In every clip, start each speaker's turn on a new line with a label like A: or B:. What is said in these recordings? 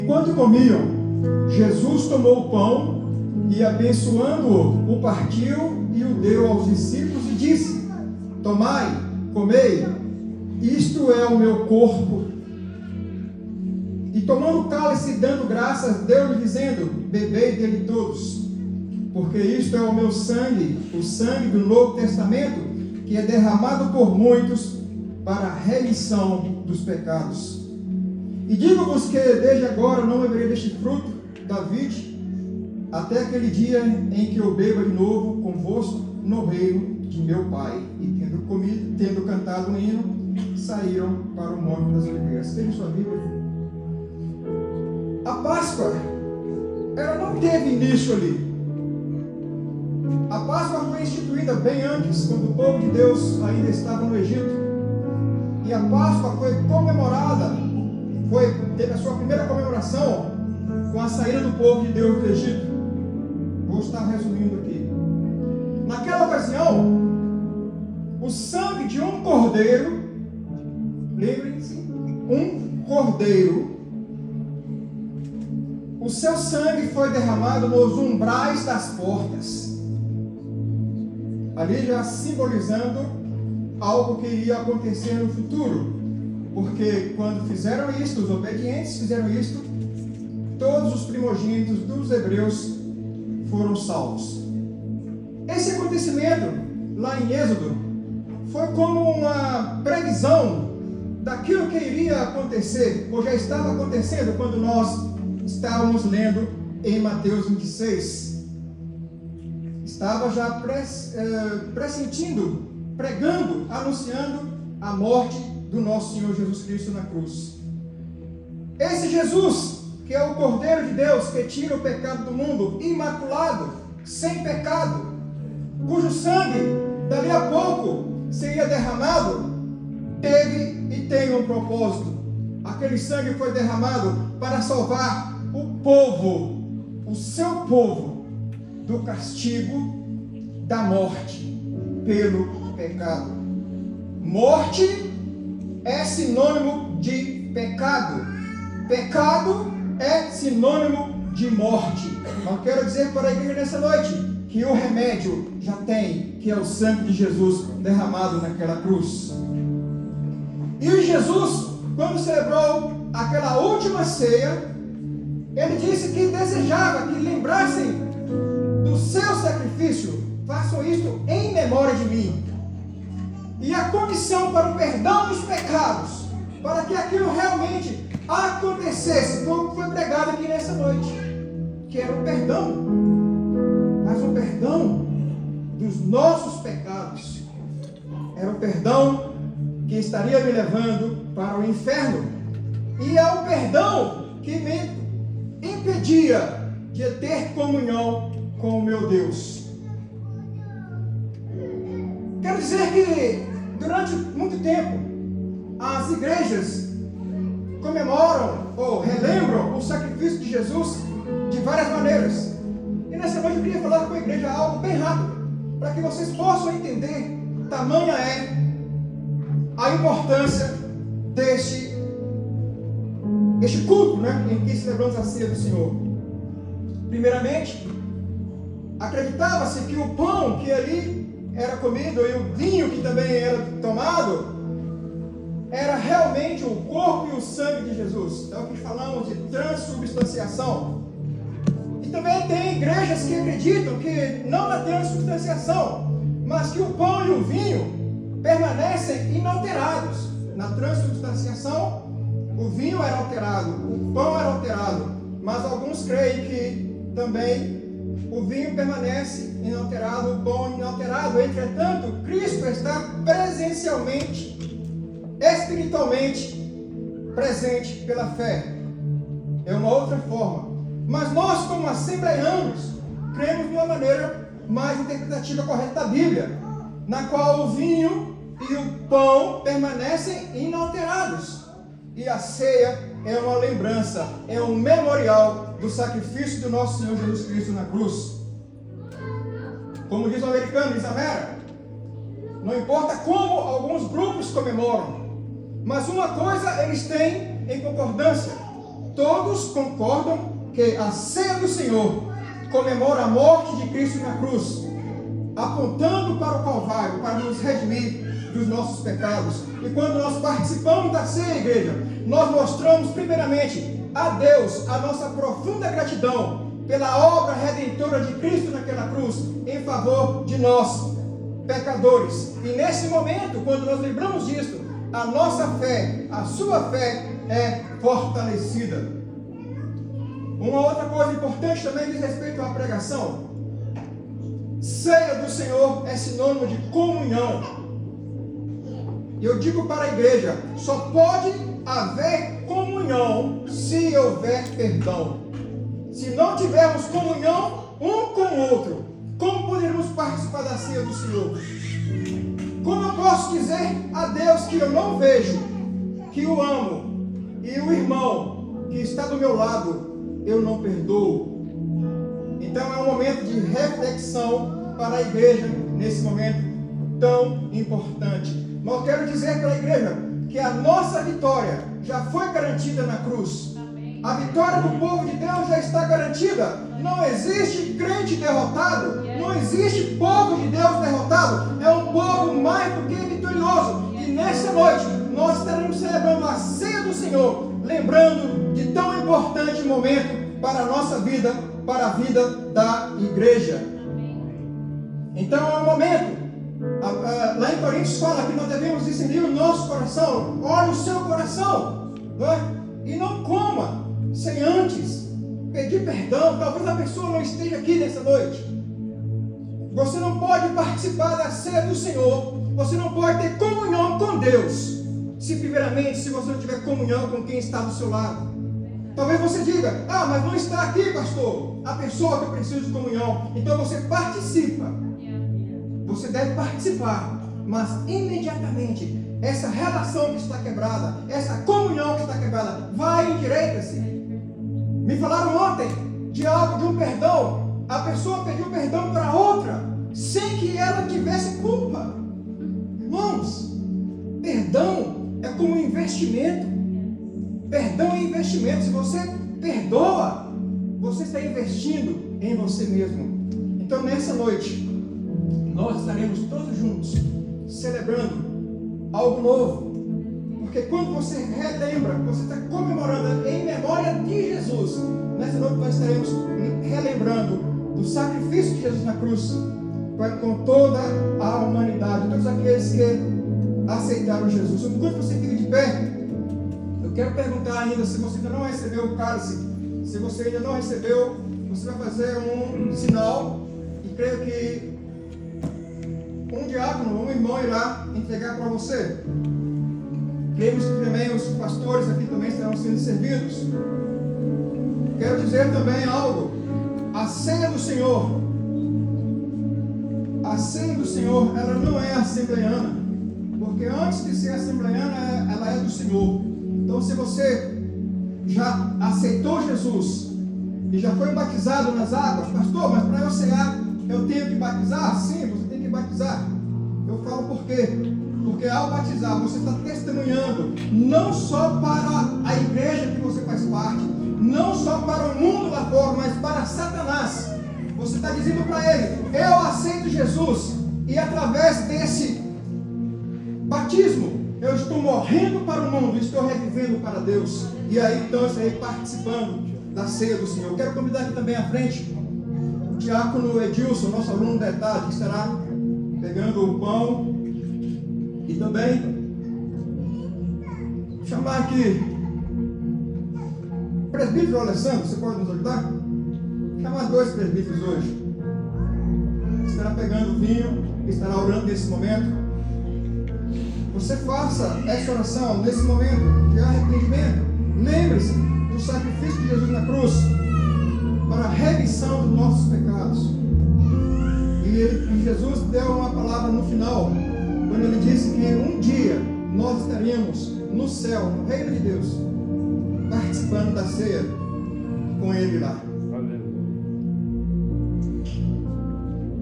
A: Enquanto comiam, Jesus tomou o pão e, abençoando-o, o partiu e o deu aos discípulos e disse: tomai, comei, isto é o meu corpo. E tomando o cálice, dando graças, deu-lhe dizendo: bebei dele todos, porque isto é o meu sangue, o sangue do Novo Testamento, que é derramado por muitos para a remissão dos pecados. E digo-vos que desde agora não beberei deste fruto da vide, até aquele dia em que eu beba de novo convosco no reino de meu Pai. E tendo comido, tendo cantado um hino, saíram para o Monte das Oliveiras. Veja sua Bíblia. A Páscoa, ela não teve início ali. A Páscoa foi instituída bem antes, quando o povo de Deus ainda estava no Egito. E a Páscoa foi comemorada, teve a sua primeira comemoração com a saída do povo de Deus do Egito. Vou estar resumindo aqui. Naquela ocasião, o sangue de um cordeiro, lembrem-se, um cordeiro, o seu sangue foi derramado nos umbrais das portas, ali já simbolizando algo que iria acontecer no futuro, porque quando fizeram isto, os obedientes fizeram isto, todos os primogênitos dos hebreus foram salvos. Esse acontecimento, lá em Êxodo, foi como uma previsão daquilo que iria acontecer, ou já estava acontecendo quando nós estávamos lendo em Mateus 26. Estava já pressentindo, pregando, anunciando a morte do nosso Senhor Jesus Cristo na cruz. Esse Jesus, que é o Cordeiro de Deus, que tira o pecado do mundo, imaculado, sem pecado, cujo sangue, dali a pouco, seria derramado, teve e tem um propósito. Aquele sangue foi derramado para salvar o povo, o seu povo, do castigo da morte pelo pecado. Morte é sinônimo de pecado. Pecado é sinônimo de morte. Não quero dizer para a igreja nessa noite que o remédio já tem, que é o sangue de Jesus derramado naquela cruz. E Jesus, quando celebrou aquela última ceia, ele disse que desejava que lembrassem do seu sacrifício. Façam isto em memória de mim. E a comissão para o perdão dos pecados, para que aquilo realmente acontecesse, como foi pregado aqui nessa noite, que era o perdão, mas o perdão dos nossos pecados, era o perdão que estaria me levando para o inferno, e é o perdão que me impedia de ter comunhão com o meu Deus. Quero dizer que durante muito tempo as igrejas comemoram ou relembram o sacrifício de Jesus de várias maneiras. E nessa noite eu queria falar com a igreja algo bem rápido, para que vocês possam entender tamanha é a importância deste culto, em que celebramos a ceia do Senhor. Primeiramente, acreditava-se que o pão que ali era comido e o vinho que também era tomado era realmente o corpo e o sangue de Jesus. É o que falamos de transubstanciação. E também tem igrejas que acreditam que não na transubstanciação, mas que o pão e o vinho permanecem inalterados. Na transubstanciação, o vinho era alterado, o pão era alterado, mas alguns creem que também o vinho permanece inalterado, o pão inalterado. Entretanto, Cristo está presencialmente, espiritualmente presente pela fé. É uma outra forma. Mas nós, como assembleianos, cremos de uma maneira mais interpretativa correta da Bíblia, na qual o vinho e o pão permanecem inalterados. E a ceia é uma lembrança, é um memorial do sacrifício do nosso Senhor Jesus Cristo na cruz. Como diz o americano, diz a Mera, não importa como alguns grupos comemoram, mas uma coisa eles têm em concordância: todos concordam que a ceia do Senhor comemora a morte de Cristo na cruz, apontando para o Calvário, para nos redimir dos nossos pecados. E quando nós participamos da ceia, igreja, nós mostramos primeiramente a Deus a nossa profunda gratidão pela obra redentora de Cristo naquela cruz, em favor de nós, pecadores. E nesse momento, quando nós lembramos disso, a nossa fé, a sua fé é fortalecida. Uma outra coisa importante também diz respeito à pregação. Ceia do Senhor é sinônimo de comunhão. Eu digo para a igreja, só pode haver comunhão se houver perdão. Se não tivermos comunhão um com o outro, como poderemos participar da ceia do Senhor? Como eu posso dizer a Deus que eu não vejo, que o amo, e o irmão que está do meu lado, eu não perdoo? Então é um momento de reflexão para a igreja, nesse momento tão importante. Mas eu quero dizer para a igreja que a nossa vitória já foi garantida na cruz. A vitória do povo de Deus já está garantida. Não existe crente derrotado. Não existe povo de Deus derrotado. É um povo mais do que vitorioso. E nessa noite nós estaremos celebrando a ceia do Senhor, lembrando de tão importante momento para a nossa vida, para a vida da igreja. Então é um momento. Lá em Coríntios fala que nós devemos discernir o nosso coração. Olhe o seu coração, não é? E não coma sem antes pedir perdão. Talvez a pessoa não esteja aqui nessa noite. Você não pode participar da ceia do Senhor, você não pode ter comunhão com Deus, se primeiramente, se você não tiver comunhão com quem está do seu lado. Talvez você diga, mas não está aqui, pastor, a pessoa que precisa de comunhão. Então você participa. Você deve participar, mas imediatamente essa relação que está quebrada, essa comunhão que está quebrada, vai endireita-se. Me falaram ontem de algo, de um perdão. A pessoa pediu perdão para outra, sem que ela tivesse culpa. Irmãos, perdão é como um investimento. Perdão é investimento. Se você perdoa, você está investindo em você mesmo. Então nessa noite, nós estaremos todos juntos celebrando algo novo, porque quando você relembra, você está comemorando em memória de Jesus. Nessa noite nós estaremos relembrando do sacrifício de Jesus na cruz com toda a humanidade, todos aqueles que aceitaram Jesus. Enquanto você fica de pé, eu quero perguntar ainda, se você ainda não recebeu o cálice, se você ainda não recebeu, você vai fazer um sinal, e creio que um diácono, um irmão irá entregar para você. Cremos que também os pastores aqui também estarão sendo servidos. Quero dizer também algo. A ceia do Senhor, ela não é assembleiana, porque antes de ser assembleiana, ela é do Senhor. Então, se você já aceitou Jesus e já foi batizado nas águas, pastor, mas para eu cear, eu tenho que batizar? Sim, você tem que batizar. Eu falo por quê? Porque ao batizar, você está testemunhando não só para a igreja que você faz parte, não só para o mundo lá fora, mas para Satanás. Você está dizendo para ele, eu aceito Jesus, e através desse batismo, eu estou morrendo para o mundo, estou revivendo para Deus. E aí então eu estarei participando da ceia do Senhor. Eu quero convidar aqui também à frente o diácono Edilson, nosso aluno da ETAD, que estará pegando o pão. E também chamar aqui o presbítero Alessandro, você pode nos ajudar? Chamar 2 presbíteros hoje. Estará pegando o vinho, estará orando nesse momento. Você faça essa oração nesse momento de arrependimento. Lembre-se do sacrifício de Jesus na cruz para a remissão dos nossos pecados. E Jesus deu uma palavra no final, quando ele disse que um dia nós estaríamos no céu, no reino de Deus, participando da ceia com ele lá.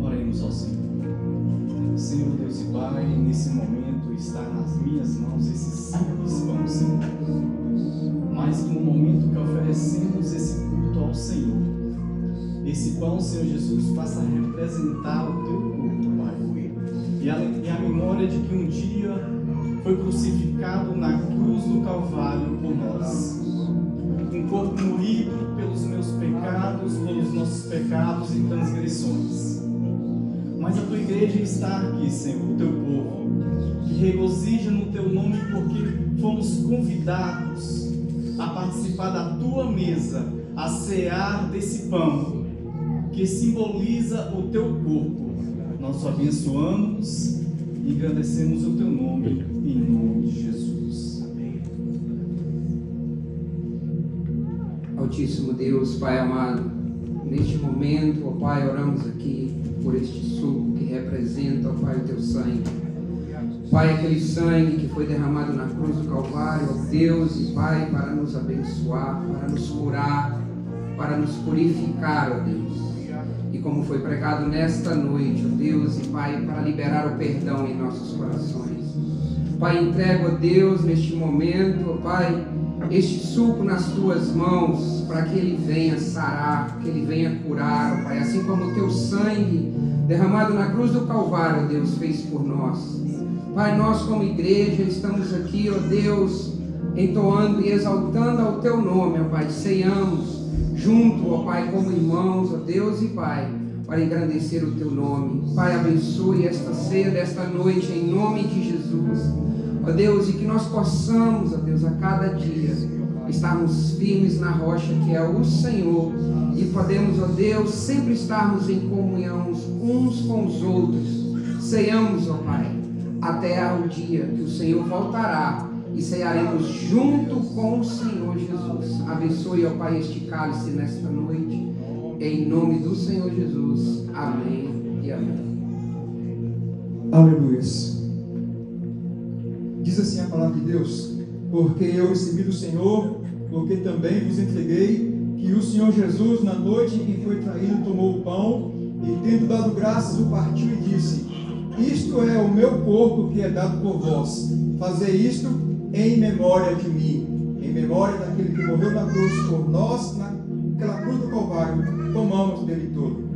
B: Oremos ao Senhor. Senhor Deus e Pai, nesse momento está nas minhas mãos esse simples pão, Senhor. Mais que um momento que oferecemos esse culto ao Senhor. Esse pão, Senhor Jesus, passa a representar o teu corpo, Pai. E a memória de que um dia foi crucificado na cruz do Calvário por nós. Um corpo moído pelos meus pecados, pelos nossos pecados e transgressões. Mas a tua igreja está aqui, Senhor, o teu povo, que regozija no teu nome porque fomos convidados a participar da tua mesa, a cear desse pão que simboliza o teu corpo. Nós o abençoamos e engrandecemos o teu nome, em nome de Jesus. Amém.
C: Altíssimo Deus, Pai amado, neste momento, ó Pai, oramos aqui por este suco que representa, ó Pai, o teu sangue. Pai, aquele sangue que foi derramado na cruz do Calvário, ó Deus e Pai, para nos abençoar, para nos curar, para nos purificar, ó Deus. E como foi pregado nesta noite, ó Deus e Pai, para liberar o perdão em nossos corações. Pai, entrego, ó Deus, neste momento, ó Pai, este suco nas tuas mãos, para que ele venha sarar, que ele venha curar, ó Pai, assim como o teu sangue derramado na cruz do Calvário, ó Deus, fez por nós. Pai, nós como igreja estamos aqui, ó Deus, entoando e exaltando ao teu nome, ó Pai, ceiamos junto, ó Pai, como irmãos, ó Deus e Pai, para engrandecer o teu nome. Pai, abençoe esta ceia desta noite, em nome de Jesus, ó Deus, e que nós possamos, ó Deus, a cada dia estarmos firmes na rocha que é o Senhor, e podemos, ó Deus, sempre estarmos em comunhão uns com os outros. Ceiamos, ó Pai, até o dia que o Senhor voltará e cearemos junto com o Senhor Jesus. Abençoe, ó Pai, este cálice nesta noite, em nome do Senhor Jesus. Amém e amém.
A: Aleluia. Diz assim a palavra de Deus: porque eu recebi do Senhor, porque também vos entreguei, que o Senhor Jesus, na noite em que foi traído, tomou o pão e, tendo dado graças, o partiu e disse: isto é o meu corpo que é dado por vós. Fazei isto em memória de mim, em memória daquele que morreu na cruz por nós, naquela cruz do Calvário. Tomamos dele todo.